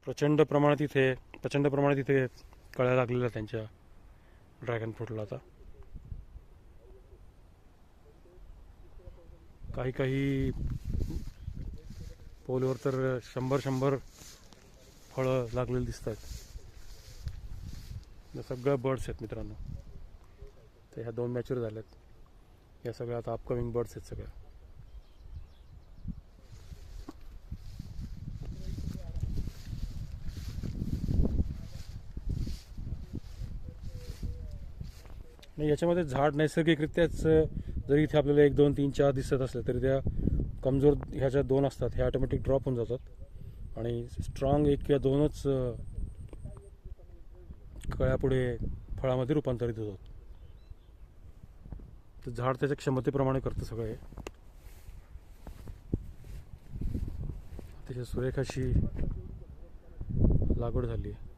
प्रचंड प्रमाणात इथे कळ्या लागलेल्या त्यांच्या ड्रॅगन फ्रूटला. आता काही पोलवर तर 100 फळं लागलेली दिसत आहेत. सगळ्या बर्ड्स आहेत मित्रांनो. तर ह्या 2 मॅच्युअर झाल्यात. या सगळ्या आता अपकमिंग बर्ड्स आहेत सगळ्या. आणि याच्यामध्ये झाड नैसर्गिकरित्याच जरी इथे आपल्याला 1 2 3 4 दिसत असले तरी त्या कमजोर ह्या ज्या 2 असतात ह्या ऑटोमॅटिक ड्रॉप होऊन जातात आणि स्ट्रॉंग 1 किंवा 2च कळ्यापुढे फळामध्ये रूपांतरित होतात. तर झाड त्याच्या क्षमतेप्रमाणे करतं सगळं हे. अतिशय सुरेख अशी लागवड झाली आहे.